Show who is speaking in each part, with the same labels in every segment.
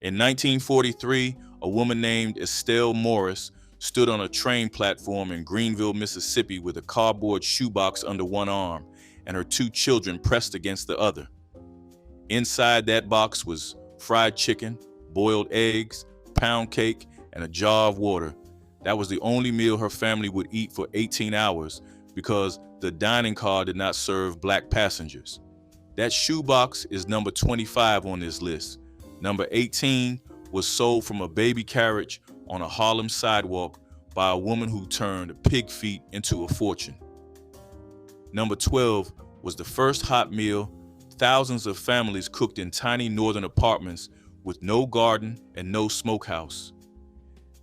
Speaker 1: In 1943, a woman named Estelle Morris stood on a train platform in Greenville, Mississippi with a cardboard shoebox under one arm and her two children pressed against the other. Inside that box was fried chicken, boiled eggs, pound cake, and a jar of water. That was the only meal her family would eat for 18 hours because the dining car did not serve black passengers. That shoebox is number 25 on this list. Number 18 was sold from a baby carriage on a Harlem sidewalk by a woman who turned pig feet into a fortune. Number 12 was the first hot meal thousands of families cooked in tiny northern apartments with no garden and no smokehouse.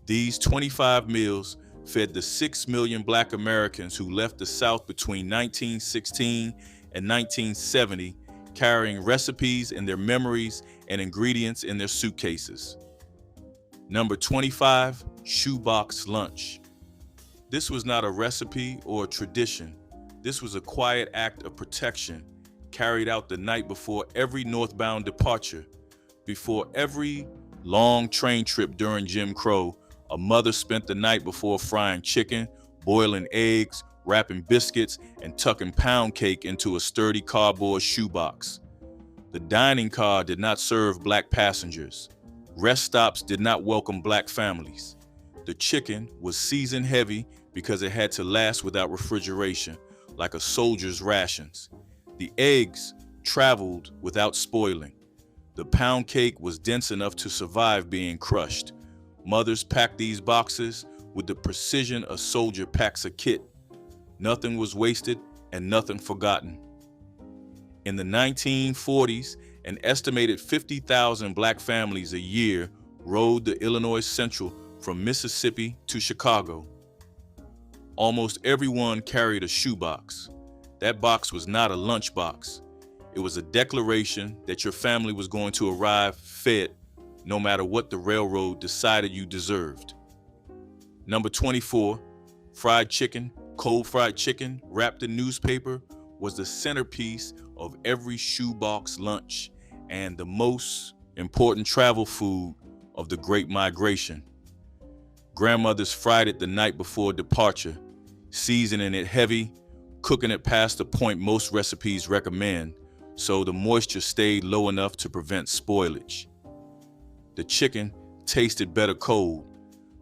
Speaker 1: These 25 meals fed the 6 million black Americans who left the South between 1916 and 1970, carrying recipes in their memories and ingredients in their suitcases. Number 25, shoebox lunch. This was not a recipe or a tradition. This was a quiet act of protection carried out the night before every northbound departure. Before every long train trip during Jim Crow, a mother spent the night before frying chicken, boiling eggs, wrapping biscuits, and tucking pound cake into a sturdy cardboard shoebox. The dining car did not serve black passengers. Rest stops did not welcome black families. The chicken was seasoned heavy because it had to last without refrigeration, like a soldier's rations. The eggs traveled without spoiling. The pound cake was dense enough to survive being crushed. Mothers packed these boxes with the precision a soldier packs a kit. Nothing was wasted and nothing forgotten. In the 1940s, an estimated 50,000 black families a year rode the Illinois Central from Mississippi to Chicago. Almost everyone carried a shoebox. That box was not a lunchbox. It was a declaration that your family was going to arrive fed, no matter what the railroad decided you deserved. Number 24, fried chicken, cold fried chicken, wrapped in newspaper, was the centerpiece of every shoebox lunch and the most important travel food of the Great Migration. Grandmothers fried it the night before departure, seasoning it heavy, cooking it past the point most recipes recommend, so the moisture stayed low enough to prevent spoilage. The chicken tasted better cold.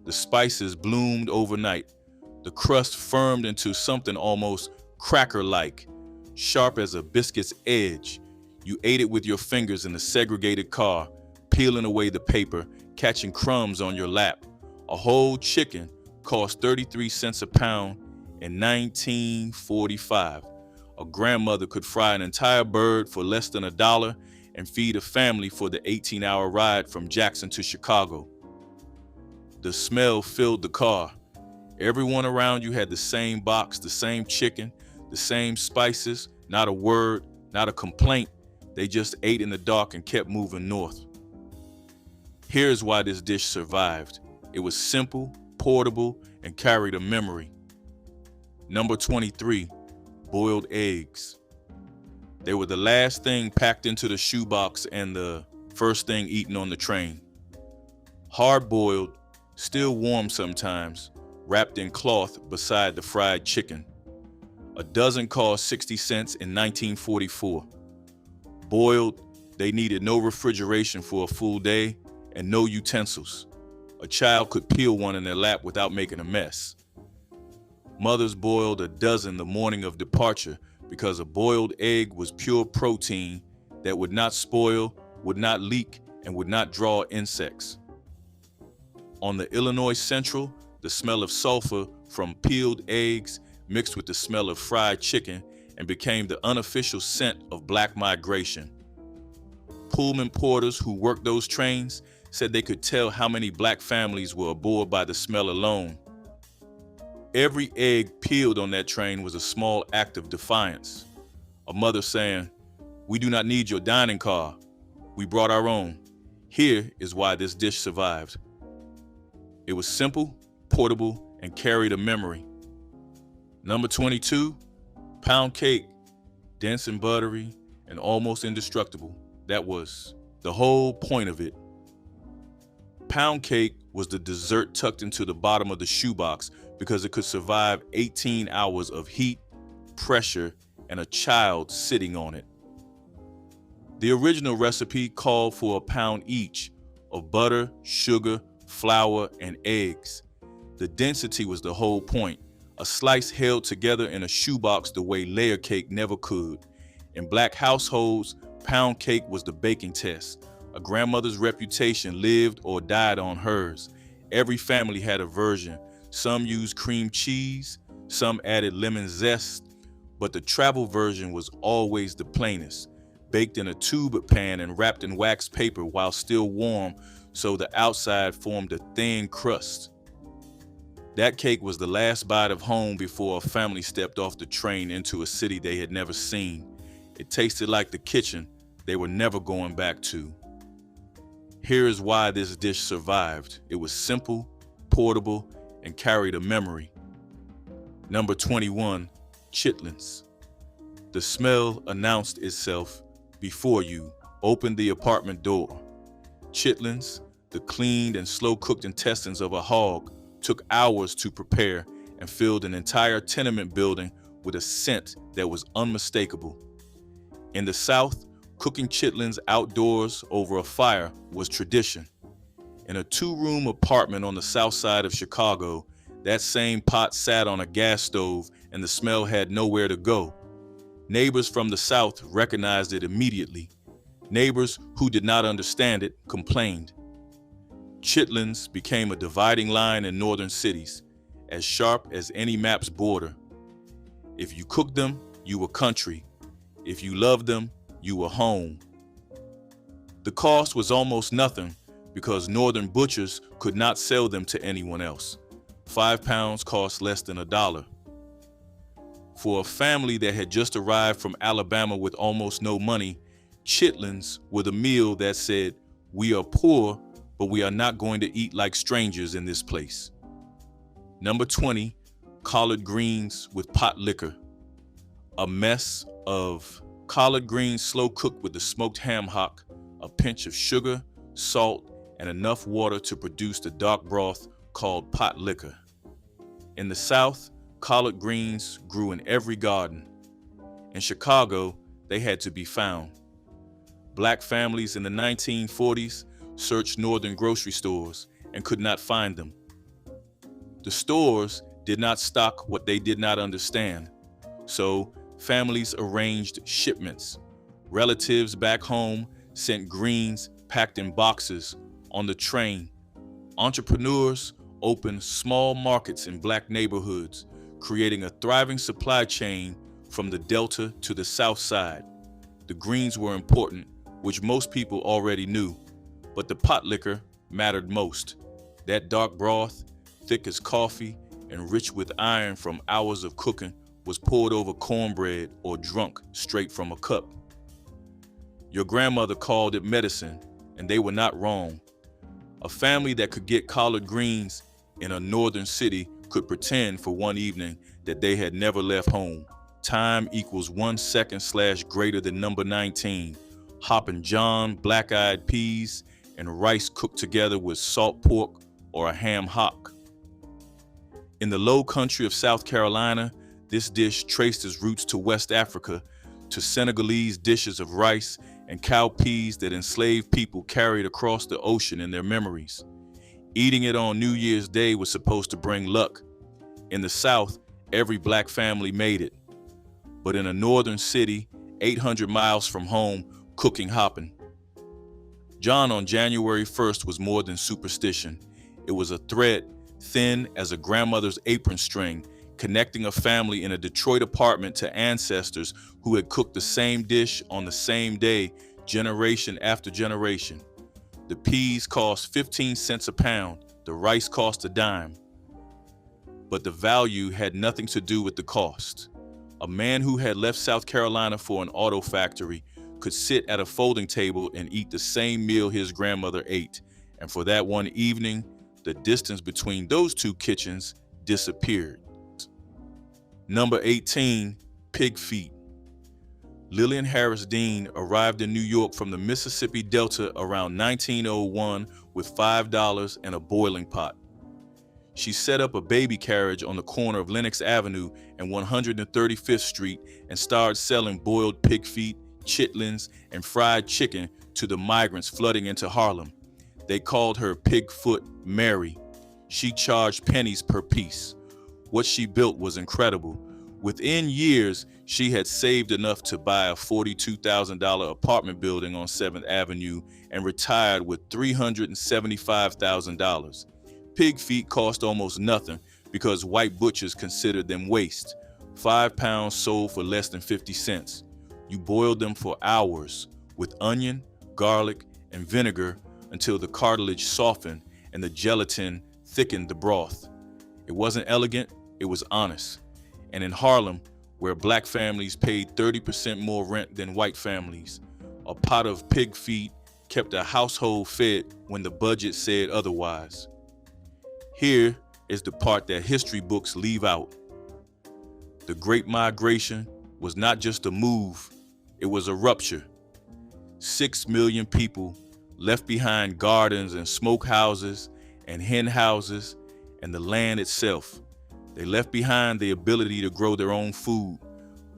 Speaker 1: The spices bloomed overnight. The crust firmed into something almost cracker-like, sharp as a biscuit's edge. You ate it with your fingers in the segregated car, peeling away the paper, catching crumbs on your lap. A whole chicken cost 33 cents a pound in 1945. A grandmother could fry an entire bird for less than $1 and feed a family for the 18-hour ride from Jackson to Chicago. The smell filled the car. Everyone around you had the same box, the same chicken, the same spices, not a word, not a complaint. They just ate in the dark and kept moving north. Here's why this dish survived. It was simple, portable, and carried a memory. Number 23, boiled eggs. They were the last thing packed into the shoebox and the first thing eaten on the train. Hard-boiled, still warm sometimes, wrapped in cloth beside the fried chicken. A dozen cost 60 cents in 1944. Boiled, they needed no refrigeration for a full day and no utensils. A child could peel one in their lap without making a mess. Mothers boiled a dozen the morning of departure because a boiled egg was pure protein that would not spoil, would not leak, and would not draw insects. On the Illinois Central, the smell of sulfur from peeled eggs mixed with the smell of fried chicken and became the unofficial scent of black migration. Pullman porters who worked those trains said they could tell how many black families were aboard by the smell alone. Every egg peeled on that train was a small act of defiance. A mother saying, "We do not need your dining car. We brought our own. Here is why this dish survived." It was simple, portable, and carried a memory. Number 22, pound cake, dense and buttery and almost indestructible. That was the whole point of it. Pound cake was the dessert tucked into the bottom of the shoebox because it could survive 18 hours of heat, pressure, and a child sitting on it. The original recipe called for a pound each of butter, sugar, flour, and eggs. The density was the whole point, a slice held together in a shoebox the way layer cake never could. In Black households, pound cake was the baking test. A grandmother's reputation lived or died on hers. Every family had a version. Some used cream cheese, some added lemon zest, but the travel version was always the plainest, baked in a tube pan and wrapped in wax paper while still warm so the outside formed a thin crust. That cake was the last bite of home before a family stepped off the train into a city they had never seen. It tasted like the kitchen they were never going back to. Here is why this dish survived. It was simple, portable, and carried a memory. Number 21, chitlins. The smell announced itself before you opened the apartment door. Chitlins, the cleaned and slow-cooked intestines of a hog, took hours to prepare and filled an entire tenement building with a scent that was unmistakable. In the South, cooking chitlins outdoors over a fire was tradition. In a 2-room apartment on the south side of Chicago, that same pot sat on a gas stove and the smell had nowhere to go. Neighbors from the South recognized it immediately. Neighbors who did not understand it complained. Chitlins became a dividing line in northern cities, as sharp as any map's border. If you cooked them, you were country. If you loved them, you were home. The cost was almost nothing because northern butchers could not sell them to anyone else. 5 pounds cost less than $1. For a family that had just arrived from Alabama with almost no money, chitlins were the meal that said, "We are poor, but we are not going to eat like strangers in this place." Number 20, collard greens with potlikker. A mess of collard greens slow cooked with the smoked hamhock, a pinch of sugar, salt, and enough water to produce the dark broth called potlikker. In the South, collard greens grew in every garden. In Chicago, they had to be found. Black families in the 1940s searched northern grocery stores and could not find them. The stores did not stock what they did not understand, so families arranged shipments. Relatives back home sent greens packed in boxes on the train. Entrepreneurs opened small markets in black neighborhoods, creating a thriving supply chain from the Delta to the South Side. The greens were important, which most people already knew, but the potlikker mattered most. That dark broth, thick as coffee and rich with iron from hours of cooking, was poured over cornbread or drunk straight from a cup. Your grandmother called it medicine, and they were not wrong. A family that could get collard greens in a northern city could pretend for one evening that they had never left home. Time equals 1 second / greater than number 19. Hoppin' John, black-eyed peas, and rice cooked together with salt pork or a hamhock. In the low country of South Carolina, this dish traced its roots to West Africa, to Senegalese dishes of rice and cowpeas that enslaved people carried across the ocean in their memories. Eating it on New Year's Day was supposed to bring luck. In the South, every black family made it. But in a northern city, 800 miles from home, cooking hoppin'. John on January 1st was more than superstition. It was a thread thin as a grandmother's apron string, connecting a family in a Detroit apartment to ancestors who had cooked the same dish on the same day, generation after generation. The peas cost 15 cents a pound, the rice cost a dime. But the value had nothing to do with the cost. A man who had left South Carolina for an auto factory could sit at a folding table and eat the same meal his grandmother ate, and for that one evening, the distance between those two kitchens disappeared. Number 18, pig feet. Lillian Harris Dean arrived in New York from the Mississippi Delta around 1901 with $5 and a boiling pot. She set up a baby carriage on the corner of Lenox Avenue and 135th Street and started selling boiled pig feet, chitlins, and fried chicken to the migrants flooding into Harlem. They called her Pigfoot Mary. She charged pennies per piece. What she built was incredible. Within years, she had saved enough to buy a $42,000 apartment building on 7th Avenue and retired with $375,000. Pig feet cost almost nothing because white butchers considered them waste. 5 pounds sold for less than 50 cents. You boiled them for hours with onion, garlic, and vinegar until the cartilage softened and the gelatin thickened the broth. It wasn't elegant, it was honest. And in Harlem, where black families paid 30% more rent than white families, a pot of pig feet kept a household fed when the budget said otherwise. Here is the part that history books leave out. The Great Migration was not just a move, it was a rupture. 6 million people left behind gardens and smokehouses and hen houses and the land itself. They left behind the ability to grow their own food.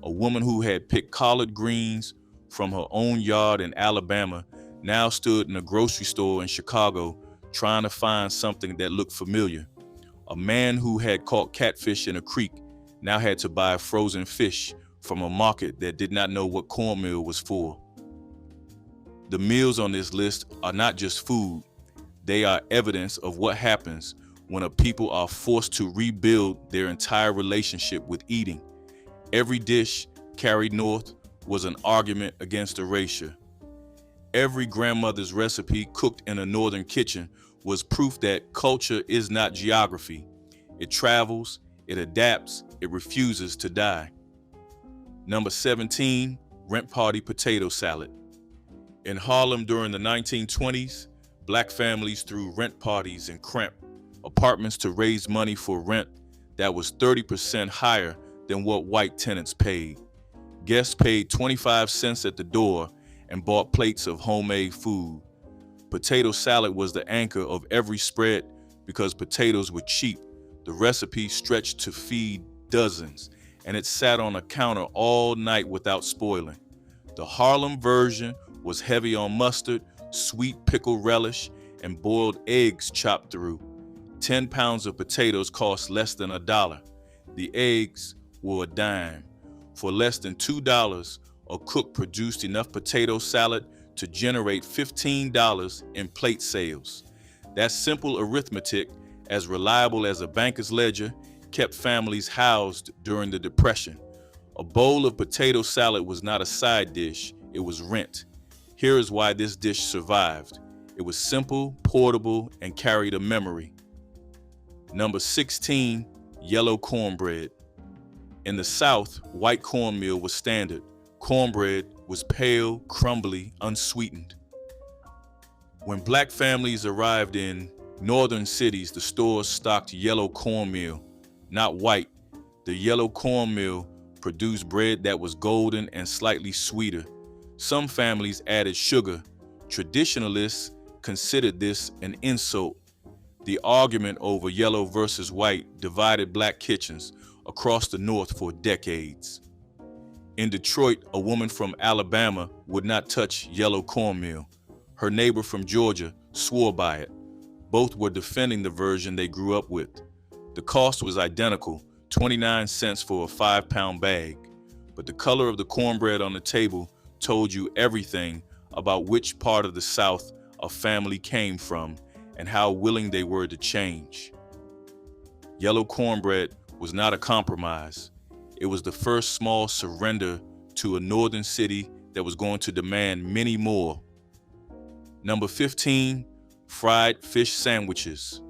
Speaker 1: A woman who had picked collard greens from her own yard in Alabama now stood in a grocery store in Chicago trying to find something that looked familiar. A man who had caught catfish in a creek now had to buy frozen fish from a market that did not know what cornmeal was for. The meals on this list are not just food. They are evidence of what happens when a people are forced to rebuild their entire relationship with eating. Every dish carried north was an argument against erasure. Every grandmother's recipe cooked in a northern kitchen was proof that culture is not geography. It travels, it adapts, it refuses to die. Number 17, rent party potato salad. In Harlem during the 1920s, black families threw rent parties in cramped apartments to raise money for rent that was 30% higher than what white tenants paid. Guests paid 25 cents at the door and bought plates of homemade food. Potato salad was the anchor of every spread because potatoes were cheap. The recipe stretched to feed dozens, and it sat on a counter all night without spoiling. The Harlem version was heavy on mustard, sweet pickle relish, and boiled eggs chopped through. 10 pounds of potatoes cost less than $1. The eggs were a dime. For less than $2, a cook produced enough potato salad to generate $15 in plate sales. That simple arithmetic, as reliable as a banker's ledger, kept families housed during the Depression. A bowl of potato salad was not a side dish, it was rent. Here is why this dish survived. It was simple, portable, and carried a memory. Number 16, yellow cornbread. In the South, white cornmeal was standard. Cornbread was pale, crumbly, unsweetened. When black families arrived in northern cities, the stores stocked yellow cornmeal, not white. The yellow cornmeal produced bread that was golden and slightly sweeter. Some families added sugar. Traditionalists considered this an insult. The argument over yellow versus white divided black kitchens across the North for decades. In Detroit, a woman from Alabama would not touch yellow cornmeal. Her neighbor from Georgia swore by it. Both were defending the version they grew up with. The cost was identical, 29 cents for a 5-pound bag. But the color of the cornbread on the table told you everything about which part of the South a family came from and how willing they were to change. Yellow cornbread was not a compromise. It was the first small surrender to a northern city that was going to demand many more. Number 15, fried fish sandwiches.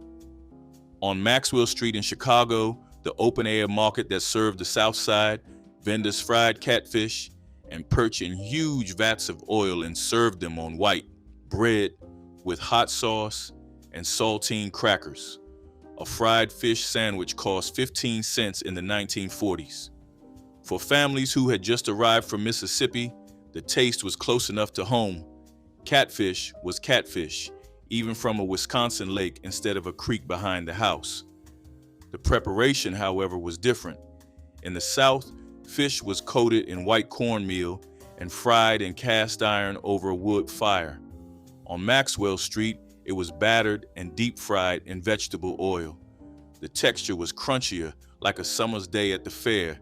Speaker 1: On Maxwell Street in Chicago, the open-air market that served the South Side, vendors fried catfish and perch in huge vats of oil and served them on white bread with hot sauce and saltine crackers. A fried fish sandwich cost 15 cents in the 1940s. For families who had just arrived from Mississippi, the taste was close enough to home. Catfish was catfish, even from a Wisconsin lake instead of a creek behind the house. The preparation, however, was different. In the South, fish was coated in white cornmeal and fried in cast iron over a wood fire. On Maxwell Street, it was battered and deep fried in vegetable oil. The texture was crunchier, like a summer's day at the fair.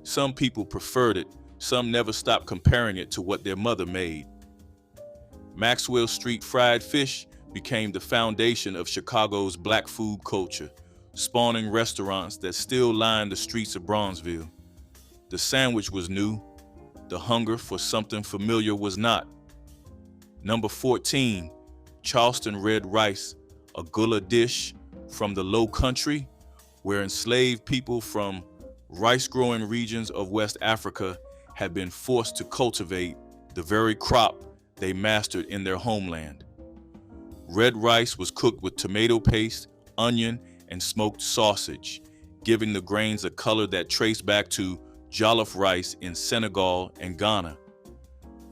Speaker 1: Some people preferred it, some never stopped comparing it to what their mother made. Maxwell Street fried fish became the foundation of Chicago's black food culture, spawning restaurants that still line the streets of Bronzeville. The sandwich was new. The hunger for something familiar was not. Number 14, Charleston red rice, a gullah dish from the Low Country, where enslaved people from rice-growing regions of West Africa had been forced to cultivate the very crop they mastered in their homeland. Red rice was cooked with tomato paste, onion, and smoked sausage, giving the grains a color that traced back to jollof rice in Senegal and Ghana.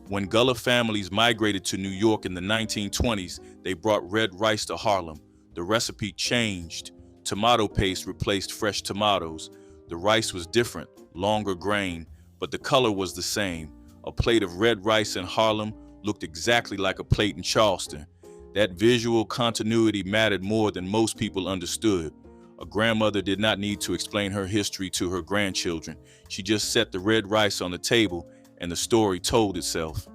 Speaker 1: When Gullah families migrated to New York in the 1920s, they brought red rice to Harlem. The recipe changed. Tomato paste replaced fresh tomatoes. The rice was different, longer grain, but the color was the same. A plate of red rice in Harlem looked exactly like a plate in Charleston. That visual continuity mattered more than most people understood. A grandmother did not need to explain her history to her grandchildren. She just set the red rice on the table and the story told itself.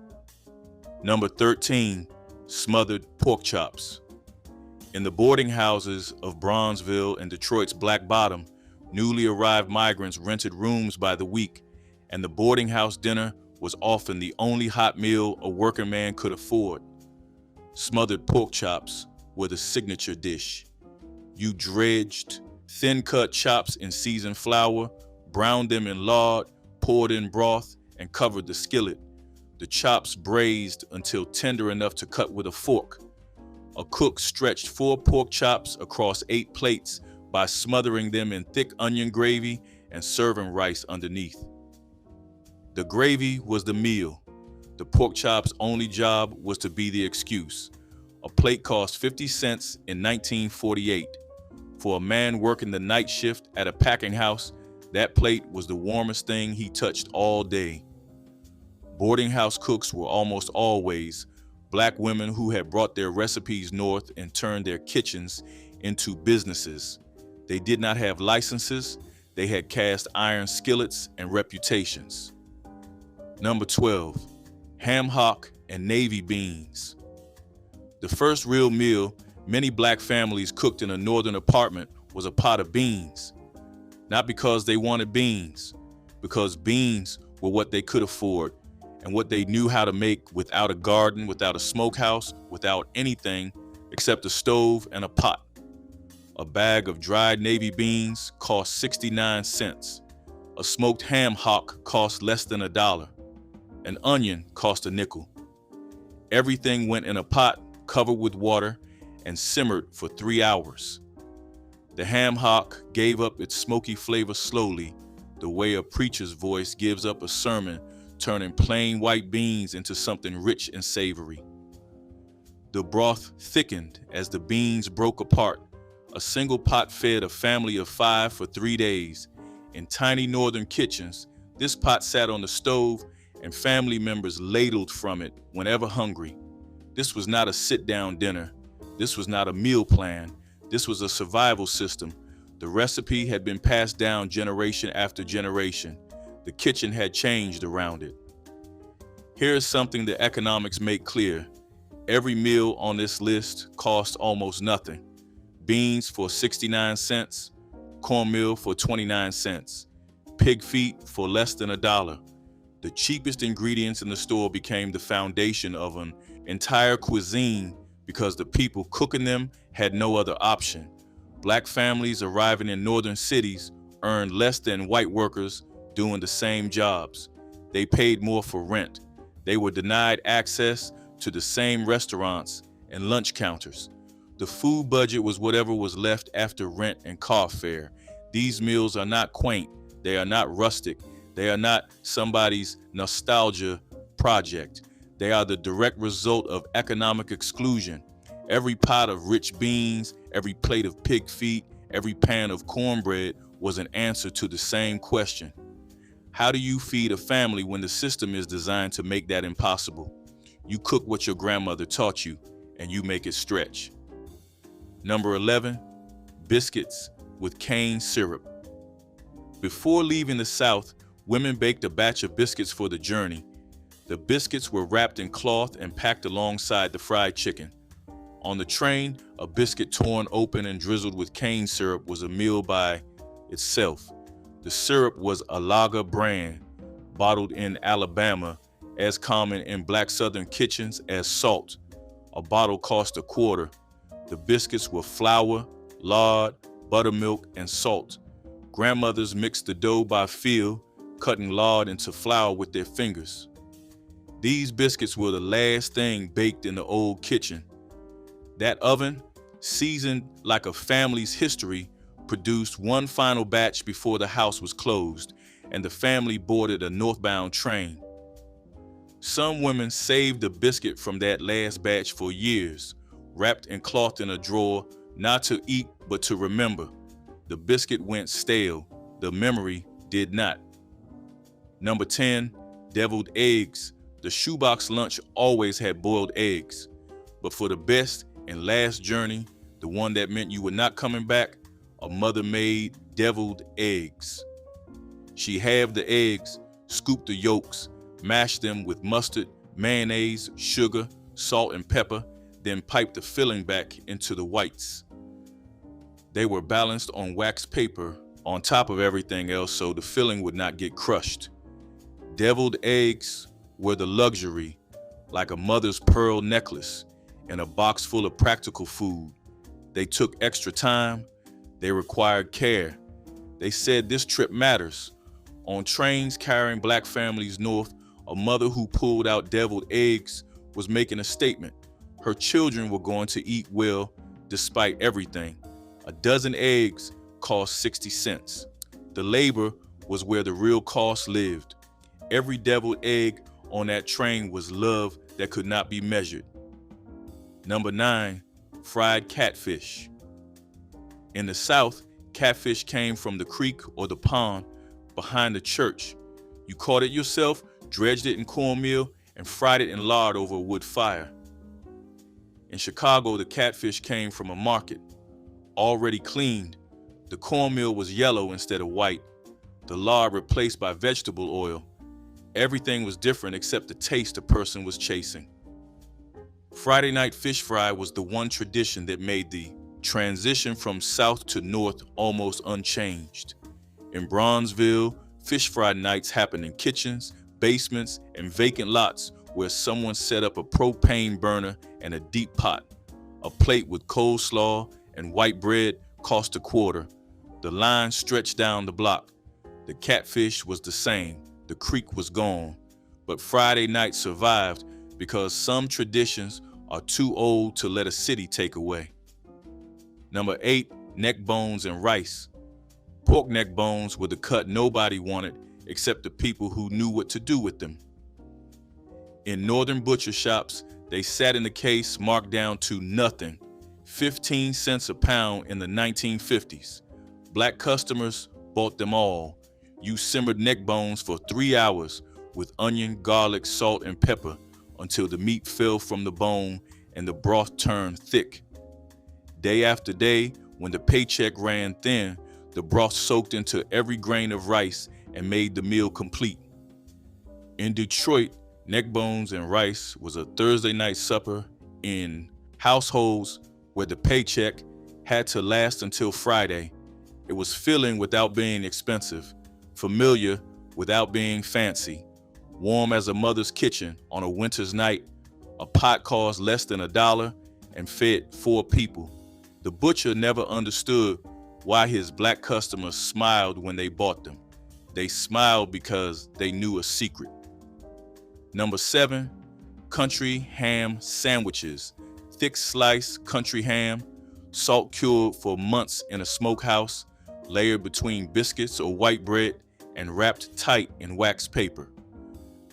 Speaker 1: Number 13, smothered pork chops. In the boarding houses of Bronzeville and Detroit's Black Bottom, newly arrived migrants rented rooms by the week, and the boarding house dinner was often the only hot meal a working man could afford. Smothered pork chops were the signature dish. You dredged thin-cut chops in seasoned flour, browned them in lard, poured in broth, and covered the skillet. The chops braised until tender enough to cut with a fork. A cook stretched 4 pork chops across 8 plates by smothering them in thick onion gravy and serving rice underneath. The gravy was the meal. The pork chop's only job was to be the excuse. A plate cost 50 cents in 1948. For a man working the night shift at a packing house, that plate was the warmest thing he touched all day. Boarding house cooks were almost always black women who had brought their recipes north and turned their kitchens into businesses. They did not have licenses. They had cast iron skillets and reputations. Number 12, Hamhock and navy beans. The first real meal many black families cooked in a northern apartment was a pot of beans. Not because they wanted beans, because beans were what they could afford and what they knew how to make without a garden, without a smokehouse, without anything except a stove and a pot. A bag of dried navy beans cost 69 cents. A smoked ham hock cost less than $1. An onion cost a nickel. Everything went in a pot covered with water and simmered for 3 hours. The ham hock gave up its smoky flavor slowly, the way a preacher's voice gives up a sermon, turning plain white beans into something rich and savory. The broth thickened as the beans broke apart. A single pot fed a family of 5 for 3 days. In tiny northern kitchens, this pot sat on the stove and family members ladled from it whenever hungry. This was not a sit-down dinner. This was not a meal plan. This was a survival system. The recipe had been passed down generation after generation. The kitchen had changed around it. Here is something the economics make clear. Every meal on this list cost almost nothing. Beans for 69 cents, cornmeal for 29 cents, pig feet for less than $1. The cheapest ingredients in the store became the foundation of an entire cuisine because the people cooking them had no other option. Black families arriving in northern cities earned less than white workers doing the same jobs. They paid more for rent. They were denied access to the same restaurants and lunch counters. The food budget was whatever was left after rent and car fare. These meals are not quaint. They are not rustic. They are not somebody's nostalgia project. They are the direct result of economic exclusion. Every pot of rich beans, every plate of pig feet, every pan of cornbread was an answer to the same question. How do you feed a family when the system is designed to make that impossible? You cook what your grandmother taught you, and you make it stretch. Number 11, biscuits with cane syrup. Before leaving the South, women baked a batch of biscuits for the journey. The biscuits were wrapped in cloth and packed alongside the fried chicken. On the train, a biscuit torn open and drizzled with cane syrup was a meal by itself. The syrup was a lager brand, bottled in Alabama, as common in black Southern kitchens as salt. A bottle cost $0.25. The biscuits were flour, lard, buttermilk, and salt. Grandmothers mixed the dough by feel, cutting lard into flour with their fingers. These biscuits were the last thing baked in the old kitchen. That oven, seasoned like a family's history, produced one final batch before the house was closed and the family boarded a northbound train. Some women saved the biscuit from that last batch for years, wrapped in cloth in a drawer, not to eat but to remember. The biscuit went stale, the memory did not. Number 10, deviled eggs. The shoebox lunch always had boiled eggs, but for the best and last journey, the one that meant you were not coming back, a mother made deviled eggs. She halved the eggs, scooped the yolks, mashed them with mustard, mayonnaise, sugar, salt, and pepper, then piped the filling back into the whites. They were balanced on wax paper on top of everything else so the filling would not get crushed. Deviled eggs were the luxury, like a mother's pearl necklace in a box full of practical food. They took extra time. They required care. They said this trip matters. On trains carrying black families north, a mother who pulled out deviled eggs was making a statement. Her children were going to eat well despite everything. A dozen eggs cost 60 cents. The labor was where the real cost lived. Every deviled egg on that train was love that could not be measured. Number 9, fried catfish. In the South, catfish came from the creek or the pond behind the church. You caught it yourself, dredged it in cornmeal, and fried it in lard over a wood fire. In Chicago, the catfish came from a market, already cleaned. The cornmeal was yellow instead of white, the lard replaced by vegetable oil. Everything was different except the taste the person was chasing. Friday night fish fry was the one tradition that made the transition from south to north almost unchanged. In Bronzeville, fish fry nights happened in kitchens, basements, and vacant lots where someone set up a propane burner and a deep pot. A plate with coleslaw and white bread cost $0.25. The line stretched down the block. The catfish was the same. The creek was gone. But Friday night survived because some traditions are too old to let a city take away. Number 8, neck bones and rice. Pork neck bones were the cut nobody wanted except the people who knew what to do with them. In northern butcher shops, they sat in the case marked down to nothing, 15 cents a pound in the 1950s. Black customers bought them all. You simmered neck bones for 3 hours with onion, garlic, salt, and pepper until the meat fell from the bone and the broth turned thick. Day after day, when the paycheck ran thin, the broth soaked into every grain of rice and made the meal complete. In Detroit, neck bones and rice was a Thursday night supper in households where the paycheck had to last until Friday. It was filling without being expensive, familiar without being fancy, warm as a mother's kitchen on a winter's night. A pot cost less than $1 and fed 4 people. The butcher never understood why his black customers smiled when they bought them. They smiled because they knew a secret. Number 7, country ham sandwiches. Thick sliced country ham, salt cured for months in a smokehouse, layered between biscuits or white bread, and wrapped tight in wax paper.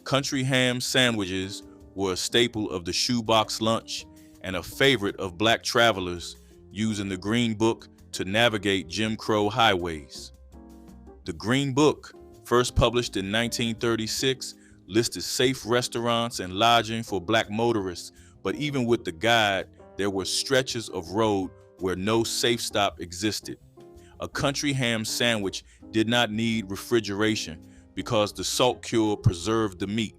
Speaker 1: Country ham sandwiches were a staple of the shoebox lunch, and a favorite of black travelers using the Green Book to navigate Jim Crow highways. The Green Book, first published in 1936, listed safe restaurants and lodging for black motorists, but even with the guide, there were stretches of road where no safe stop existed. A country ham sandwich did not need refrigeration because the salt cure preserved the meat.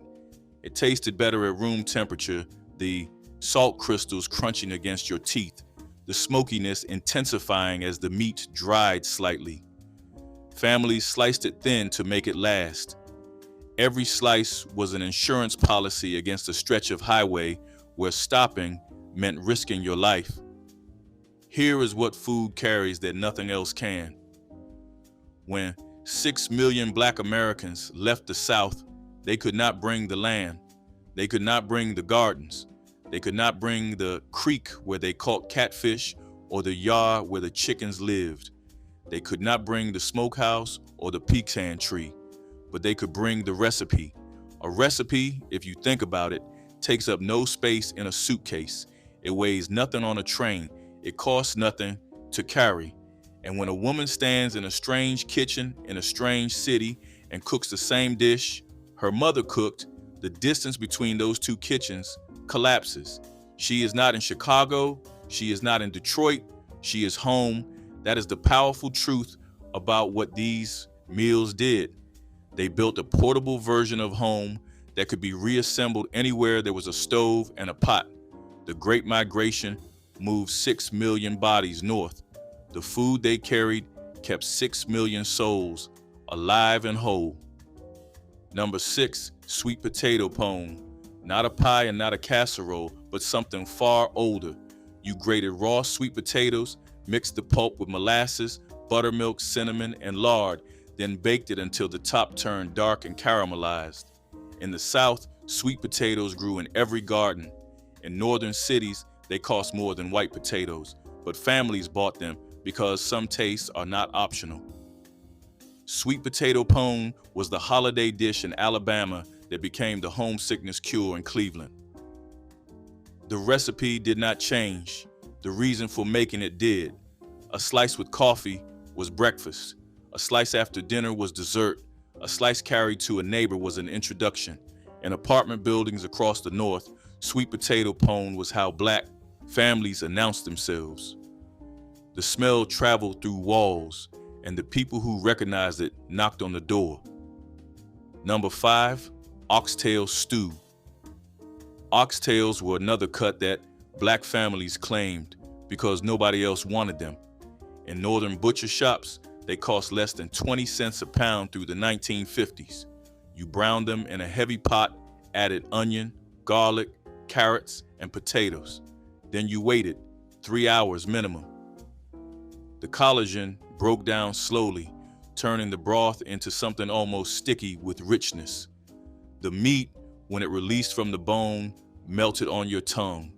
Speaker 1: It tasted better at room temperature, the salt crystals crunching against your teeth, the smokiness intensifying as the meat dried slightly. Families sliced it thin to make it last. Every slice was an insurance policy against a stretch of highway where stopping meant risking your life. Here is what food carries that nothing else can. When 6 million black Americans left the South, they could not bring the land. They could not bring the gardens. They could not bring the creek where they caught catfish or the yard where the chickens lived. They could not bring the smokehouse or the pecan tree, but they could bring the recipe. A recipe, if you think about it, takes up no space in a suitcase. It weighs nothing on a train. It costs nothing to carry. And when a woman stands in a strange kitchen in a strange city and cooks the same dish her mother cooked, the distance between those two kitchens collapses. She is not in Chicago. She is not in Detroit. She is home. That is the powerful truth about what these meals did. They built a portable version of home that could be reassembled anywhere there was a stove and a pot. The Great Migration moved 6 million bodies north. The food they carried kept 6 million souls alive and whole. Number 6, sweet potato pone. Not a pie and not a casserole, but something far older. You grated raw sweet potatoes, mixed the pulp with molasses, buttermilk, cinnamon, and lard, then baked it until the top turned dark and caramelized. In the South, sweet potatoes grew in every garden. In northern cities, they cost more than white potatoes, but families bought them because some tastes are not optional. Sweet potato pone was the holiday dish in Alabama that became the homesickness cure in Cleveland. The recipe did not change. The reason for making it did. A slice with coffee was breakfast. A slice after dinner was dessert. A slice carried to a neighbor was an introduction. In apartment buildings across the North, sweet potato pone was how black families announced themselves. The smell traveled through walls, and the people who recognized it knocked on the door. Number 5, oxtail stew. Oxtails were another cut that black families claimed because nobody else wanted them. In northern butcher shops, they cost less than 20 cents a pound through the 1950s. You browned them in a heavy pot, added onion, garlic, carrots, and potatoes. Then you waited 3 hours minimum. The collagen broke down slowly, turning the broth into something almost sticky with richness. The meat, when it released from the bone, melted on your tongue.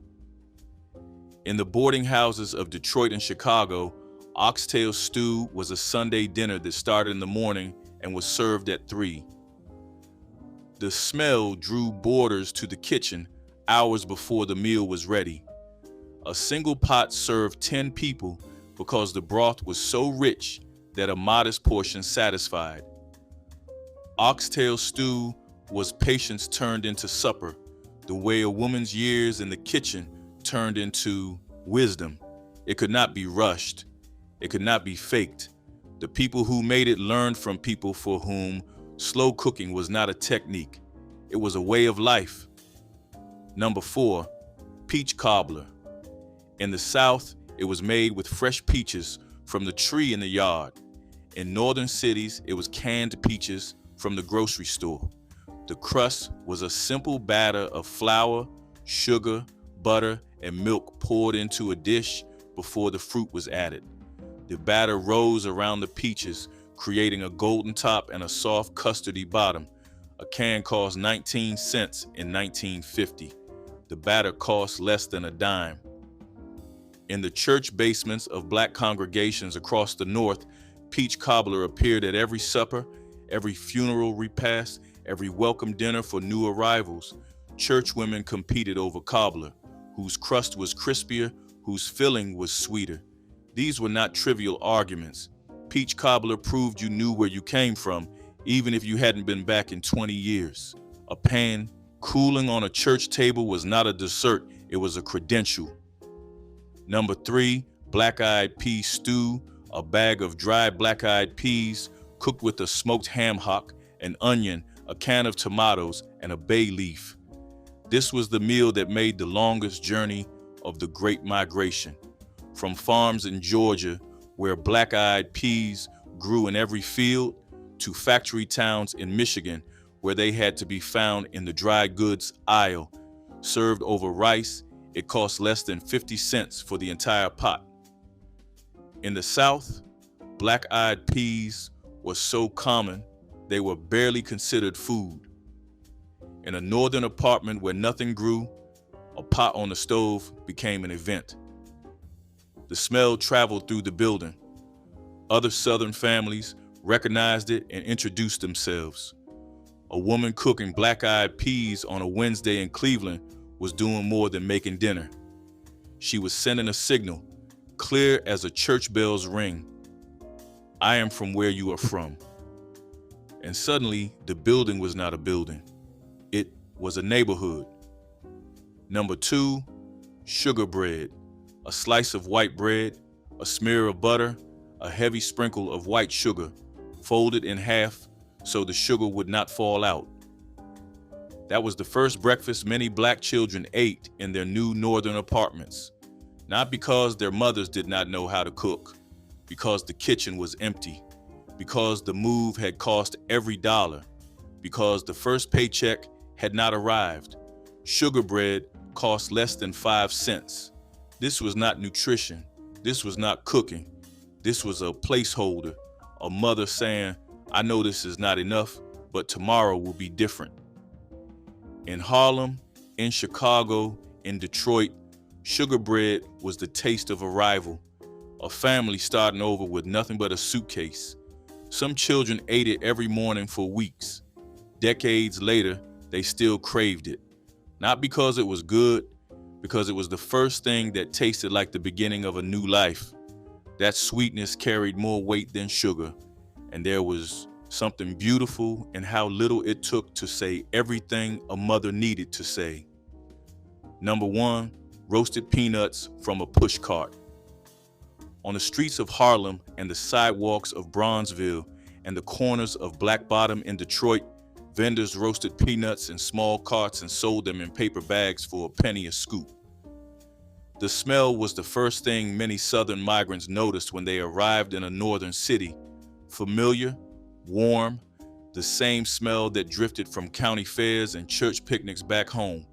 Speaker 1: In the boarding houses of Detroit and Chicago, oxtail stew was a Sunday dinner that started in the morning and was served at 3. The smell drew boarders to the kitchen hours before the meal was ready. A single pot served 10 people because the broth was so rich that a modest portion satisfied. Oxtail stew was patience turned into supper, the way a woman's years in the kitchen turned into wisdom. It could not be rushed. It could not be faked. The people who made it learned from people for whom slow cooking was not a technique. It was a way of life. Number 4, peach cobbler. In the South, it was made with fresh peaches from the tree in the yard. In northern cities, it was canned peaches from the grocery store. The crust was a simple batter of flour, sugar, butter, and milk poured into a dish before the fruit was added. The batter rose around the peaches, creating a golden top and a soft custardy bottom. A can cost 19 cents in 1950. The batter cost less than a dime. In the church basements of black congregations across the North, peach cobbler appeared at every supper, every funeral repast, every welcome dinner for new arrivals. Church women competed over cobbler. whose crust was crispier, whose filling was sweeter. These were not trivial arguments. Peach cobbler proved you knew where you came from, even if you hadn't been back in 20 years. A pan cooling on a church table was not a dessert, it was a credential. Number 3, black-eyed pea stew, a bag of dry black-eyed peas cooked with a smoked hamhock, an onion, a can of tomatoes, and a bay leaf. This was the meal that made the longest journey of the Great Migration. From farms in Georgia, where black-eyed peas grew in every field, to factory towns in Michigan, where they had to be found in the dry goods aisle. Served over rice, it cost less than 50 cents for the entire pot. In the South, black-eyed peas were so common, they were barely considered food. In a northern apartment where nothing grew, a pot on the stove became an event. The smell traveled through the building. Other Southern families recognized it and introduced themselves. A woman cooking black-eyed peas on a Wednesday in Cleveland was doing more than making dinner. She was sending a signal, clear as a church bell's ring. I am from where you are from. And suddenly, the building was not a building. It was a neighborhood. Number 2, Sugarbread, a slice of white bread, a smear of butter, a heavy sprinkle of white sugar, folded in half so the sugar would not fall out. That was the first breakfast many black children ate in their new northern apartments, not because their mothers did not know how to cook, because the kitchen was empty, because the move had cost every dollar, because the first paycheck had not arrived. Sugarbread cost less than 5 cents. This was not nutrition. This was not cooking. This was a placeholder, a mother saying, I know this is not enough, but tomorrow will be different. In Harlem, in Chicago, in Detroit, Sugarbread was the taste of arrival, a family starting over with nothing but a suitcase. Some children ate it every morning for weeks. Decades later, they still craved it. Not because it was good, because it was the first thing that tasted like the beginning of a new life. That sweetness carried more weight than sugar, and there was something beautiful in how little it took to say everything a mother needed to say. Number 1, roasted peanuts from a push cart. On the streets of Harlem and the sidewalks of Bronzeville and the corners of Black Bottom in Detroit, vendors roasted peanuts in small carts and sold them in paper bags for a penny a scoop. The smell was the first thing many Southern migrants noticed when they arrived in a northern city. Familiar, warm, the same smell that drifted from county fairs and church picnics back home.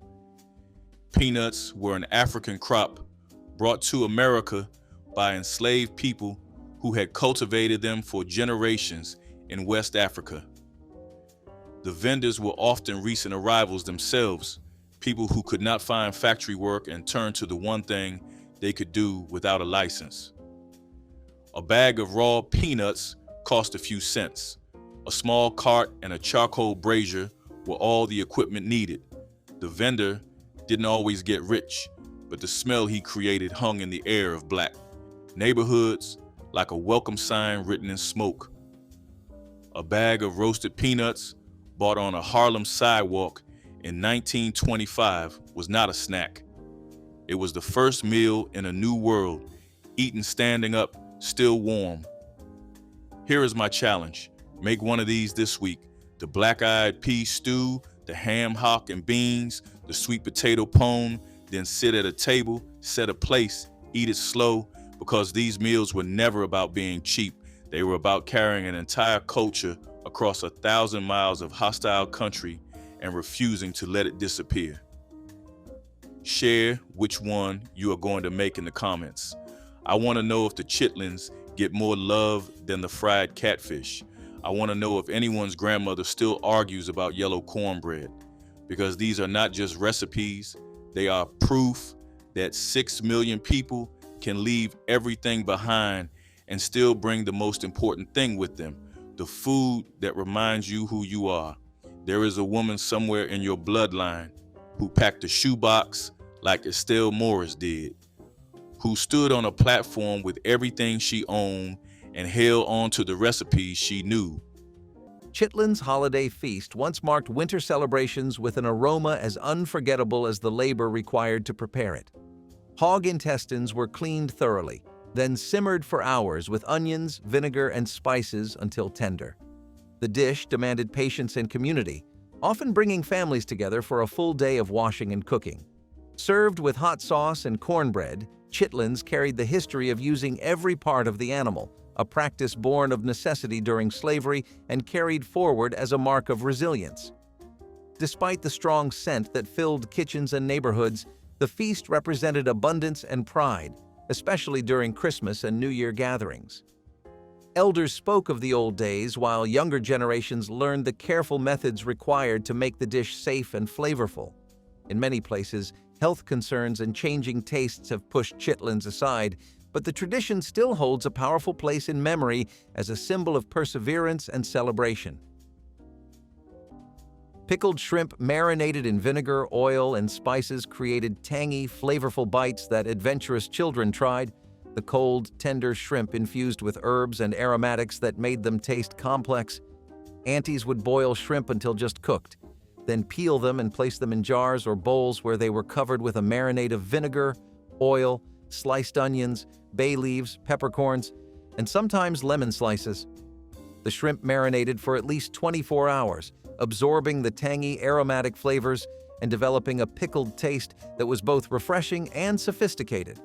Speaker 1: Peanuts were an African crop brought to America by enslaved people who had cultivated them for generations in West Africa. The vendors were often recent arrivals themselves, people who could not find factory work and turned to the one thing they could do without a license. A bag of raw peanuts cost a few cents. A small cart and a charcoal brazier were all the equipment needed. The vendor didn't always get rich, but the smell he created hung in the air of black neighborhoods like a welcome sign written in smoke. A bag of roasted peanuts bought on a Harlem sidewalk in 1925 was not a snack. It was the first meal in a new world, eaten standing up, still warm. Here is my challenge. Make one of these this week. The black-eyed pea stew, the hamhock and beans, the sweet potato pone, then sit at a table, set a place, eat it slow, because these meals were never about being cheap. They were about carrying an entire culture across 1,000 miles of hostile country and refusing to let it disappear. Share which one you are going to make in the comments. I want to know if the chitlins get more love than the fried catfish. I want to know if anyone's grandmother still argues about yellow cornbread, because these are not just recipes, they are proof that 6 million people can leave everything behind and still bring the most important thing with them, the food that reminds you who you are. There is a woman somewhere in your bloodline who packed a shoebox, like Estelle Morris did, who stood on a platform with everything she owned and held on to the recipes she knew.
Speaker 2: Chitlins' holiday feast once marked winter celebrations with an aroma as unforgettable as the labor required to prepare it. Hog intestines were cleaned thoroughly, then simmered for hours with onions, vinegar, and spices until tender. The dish demanded patience and community, often bringing families together for a full day of washing and cooking. Served with hot sauce and cornbread, chitlins carried the history of using every part of the animal, a practice born of necessity during slavery and carried forward as a mark of resilience. Despite the strong scent that filled kitchens and neighborhoods, the feast represented abundance and pride, especially during Christmas and New Year gatherings. Elders spoke of the old days while younger generations learned the careful methods required to make the dish safe and flavorful. In many places, health concerns and changing tastes have pushed chitlins aside, but the tradition still holds a powerful place in memory as a symbol of perseverance and celebration. Pickled shrimp marinated in vinegar, oil, and spices created tangy, flavorful bites that adventurous children tried. The cold, tender shrimp infused with herbs and aromatics that made them taste complex. Aunties would boil shrimp until just cooked, then peel them and place them in jars or bowls where they were covered with a marinade of vinegar, oil, sliced onions, bay leaves, peppercorns, and sometimes lemon slices. The shrimp marinated for at least 24 hours, absorbing the tangy, aromatic flavors and developing a pickled taste that was both refreshing and sophisticated.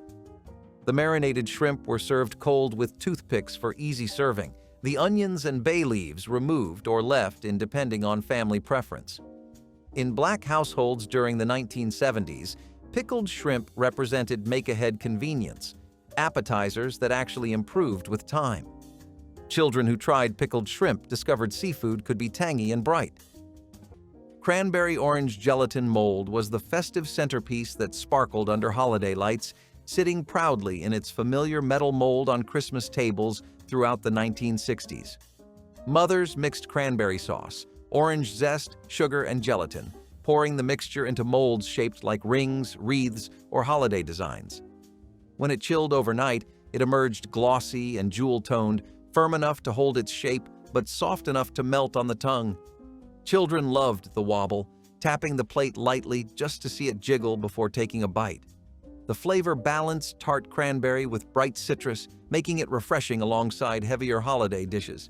Speaker 2: The marinated shrimp were served cold with toothpicks for easy serving, the onions and bay leaves removed or left in depending on family preference. In Black households during the 1970s, pickled shrimp represented make-ahead convenience, appetizers that actually improved with time. Children who tried pickled shrimp discovered seafood could be tangy and bright. Cranberry orange gelatin mold was the festive centerpiece that sparkled under holiday lights, sitting proudly in its familiar metal mold on Christmas tables throughout the 1960s. Mothers mixed cranberry sauce, orange zest, sugar, and gelatin, pouring the mixture into molds shaped like rings, wreaths, or holiday designs. When it chilled overnight, it emerged glossy and jewel-toned, firm enough to hold its shape, but soft enough to melt on the tongue. Children loved the wobble, tapping the plate lightly just to see it jiggle before taking a bite. The flavor balanced tart cranberry with bright citrus, making it refreshing alongside heavier holiday dishes.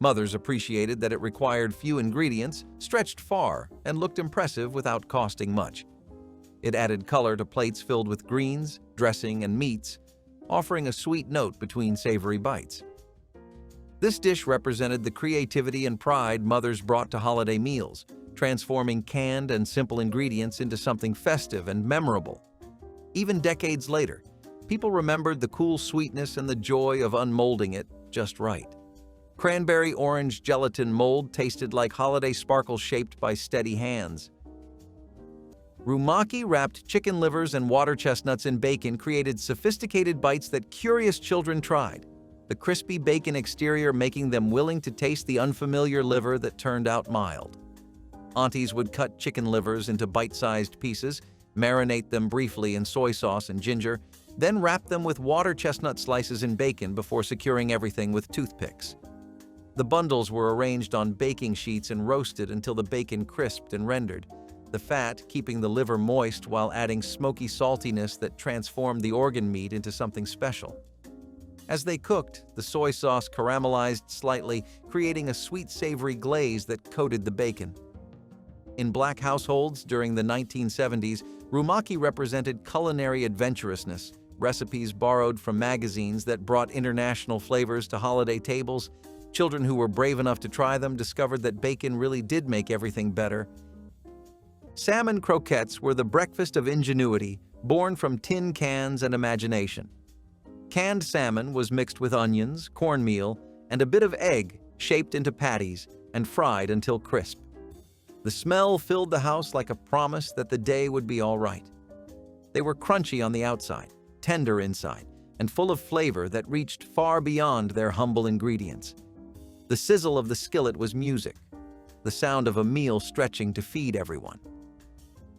Speaker 2: Mothers appreciated that it required few ingredients, stretched far, and looked impressive without costing much. It added color to plates filled with greens, dressing, and meats, offering a sweet note between savory bites. This dish represented the creativity and pride mothers brought to holiday meals, transforming canned and simple ingredients into something festive and memorable. Even decades later, people remembered the cool sweetness and the joy of unmolding it just right. Cranberry orange gelatin mold tasted like holiday sparkles shaped by steady hands. Rumaki wrapped chicken livers and water chestnuts in bacon created sophisticated bites that curious children tried, the crispy bacon exterior making them willing to taste the unfamiliar liver that turned out mild. Aunties would cut chicken livers into bite-sized pieces, marinate them briefly in soy sauce and ginger, then wrap them with water chestnut slices in bacon before securing everything with toothpicks. The bundles were arranged on baking sheets and roasted until the bacon crisped and rendered, the fat keeping the liver moist while adding smoky saltiness that transformed the organ meat into something special. As they cooked, the soy sauce caramelized slightly, creating a sweet savory glaze that coated the bacon. In Black households during the 1970s, rumaki represented culinary adventurousness, recipes borrowed from magazines that brought international flavors to holiday tables. Children who were brave enough to try them discovered that bacon really did make everything better. Salmon croquettes were the breakfast of ingenuity, born from tin cans and imagination. Canned salmon was mixed with onions, cornmeal, and a bit of egg shaped into patties and fried until crisp. The smell filled the house like a promise that the day would be all right. They were crunchy on the outside, tender inside, and full of flavor that reached far beyond their humble ingredients. The sizzle of the skillet was music, the sound of a meal stretching to feed everyone.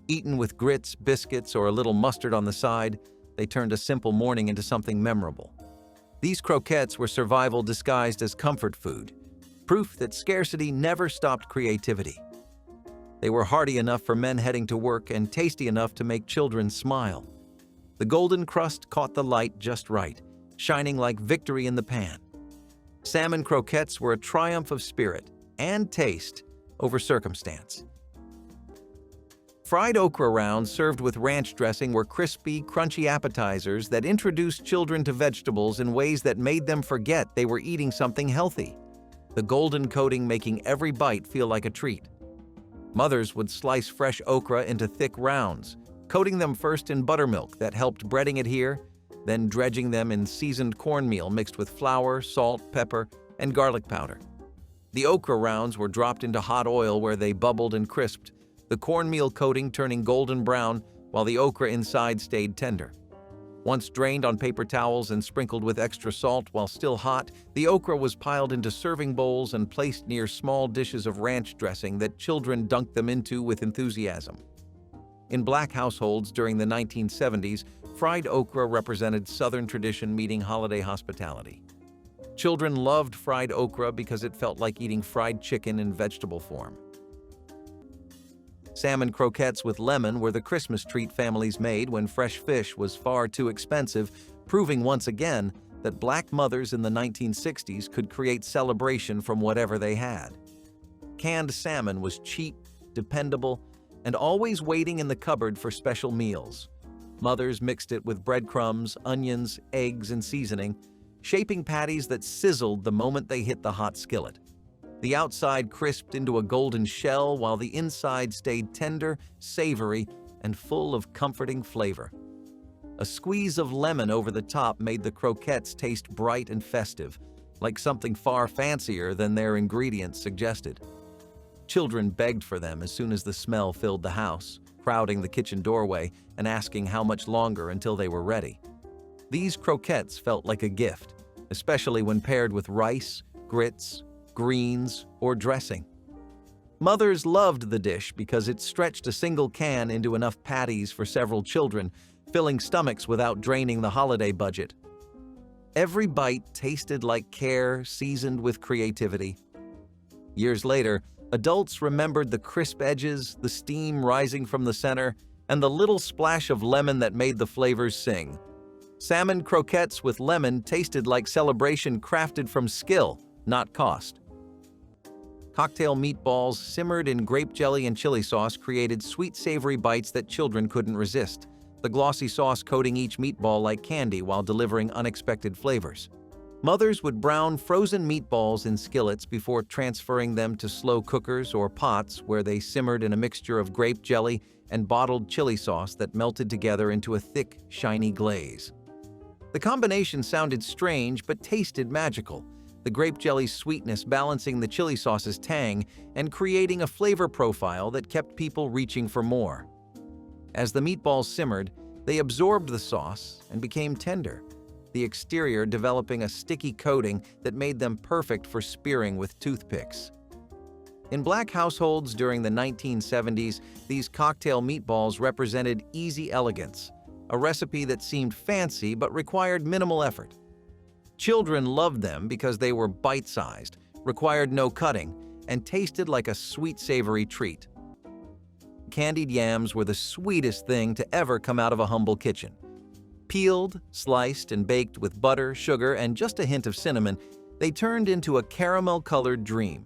Speaker 2: Eaten with grits, biscuits, or a little mustard on the side, they turned a simple morning into something memorable. These croquettes were survival disguised as comfort food, proof that scarcity never stopped creativity. They were hearty enough for men heading to work and tasty enough to make children smile. The golden crust caught the light just right, shining like victory in the pan. Salmon croquettes were a triumph of spirit and taste over circumstance. Fried okra rounds served with ranch dressing were crispy, crunchy appetizers that introduced children to vegetables in ways that made them forget they were eating something healthy, the golden coating making every bite feel like a treat. Mothers would slice fresh okra into thick rounds, coating them first in buttermilk that helped breading adhere, then dredging them in seasoned cornmeal mixed with flour, salt, pepper, and garlic powder. The okra rounds were dropped into hot oil where they bubbled and crisped, the cornmeal coating turning golden brown while the okra inside stayed tender. Once drained on paper towels and sprinkled with extra salt while still hot, the okra was piled into serving bowls and placed near small dishes of ranch dressing that children dunked them into with enthusiasm. In Black households during the 1970s, fried okra represented Southern tradition meeting holiday hospitality. Children loved fried okra because it felt like eating fried chicken in vegetable form. Salmon croquettes with lemon were the Christmas treat families made when fresh fish was far too expensive, proving once again that Black mothers in the 1960s could create celebration from whatever they had. Canned salmon was cheap, dependable, and always waiting in the cupboard for special meals. Mothers mixed it with breadcrumbs, onions, eggs, and seasoning, shaping patties that sizzled the moment they hit the hot skillet. The outside crisped into a golden shell while the inside stayed tender, savory, and full of comforting flavor. A squeeze of lemon over the top made the croquettes taste bright and festive, like something far fancier than their ingredients suggested. Children begged for them as soon as the smell filled the house, crowding the kitchen doorway and asking how much longer until they were ready. These croquettes felt like a gift, especially when paired with rice, grits, greens, or dressing. Mothers loved the dish because it stretched a single can into enough patties for several children, filling stomachs without draining the holiday budget. Every bite tasted like care seasoned with creativity. Years later, adults remembered the crisp edges, the steam rising from the center, and the little splash of lemon that made the flavors sing. Salmon croquettes with lemon tasted like celebration crafted from skill, not cost. Cocktail meatballs simmered in grape jelly and chili sauce created sweet, savory bites that children couldn't resist, the glossy sauce coating each meatball like candy while delivering unexpected flavors. Mothers would brown frozen meatballs in skillets before transferring them to slow cookers or pots where they simmered in a mixture of grape jelly and bottled chili sauce that melted together into a thick, shiny glaze. The combination sounded strange but tasted magical, the grape jelly's sweetness balancing the chili sauce's tang and creating a flavor profile that kept people reaching for more. As the meatballs simmered, they absorbed the sauce and became tender, the exterior developing a sticky coating that made them perfect for spearing with toothpicks. In Black households during the 1970s, these cocktail meatballs represented easy elegance, a recipe that seemed fancy but required minimal effort. Children loved them because they were bite-sized, required no cutting, and tasted like a sweet, savory treat. Candied yams were the sweetest thing to ever come out of a humble kitchen. Peeled, sliced, and baked with butter, sugar, and just a hint of cinnamon, they turned into a caramel-colored dream.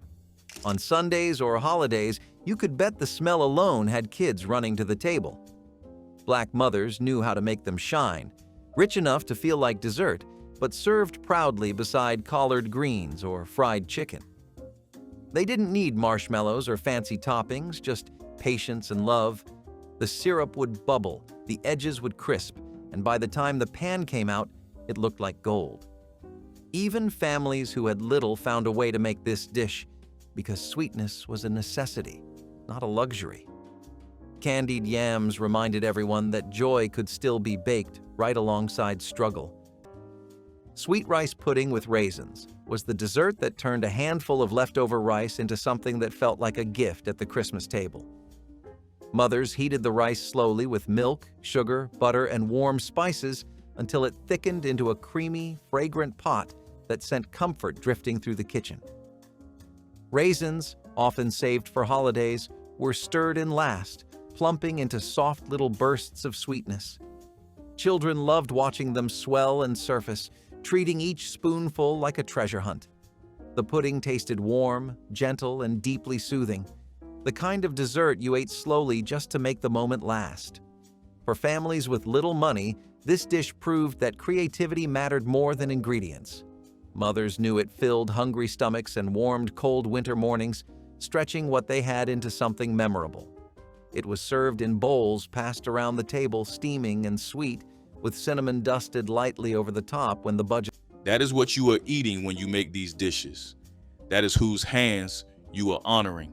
Speaker 2: On Sundays or holidays, you could bet the smell alone had kids running to the table. Black mothers knew how to make them shine, rich enough to feel like dessert, but served proudly beside collard greens or fried chicken. They didn't need marshmallows or fancy toppings, just patience and love. The syrup would bubble, the edges would crisp, and by the time the pan came out, it looked like gold. Even families who had little found a way to make this dish because sweetness was a necessity, not a luxury. Candied yams reminded everyone that joy could still be baked right alongside struggle. Sweet rice pudding with raisins was the dessert that turned a handful of leftover rice into something that felt like a gift at the Christmas table. Mothers heated the rice slowly with milk, sugar, butter, and warm spices until it thickened into a creamy, fragrant pot that sent comfort drifting through the kitchen. Raisins, often saved for holidays, were stirred in last, plumping into soft little bursts of sweetness. Children loved watching them swell and surface, treating each spoonful like a treasure hunt. The pudding tasted warm, gentle, and deeply soothing, the kind of dessert you ate slowly just to make the moment last. For families with little money, this dish proved that creativity mattered more than ingredients. Mothers knew it filled hungry stomachs and warmed cold winter mornings, stretching what they had into something memorable. It was served in bowls passed around the table, steaming and sweet, with cinnamon dusted lightly over the top when the budget.
Speaker 1: That is what you are eating when you make these dishes. That is whose hands you are honoring.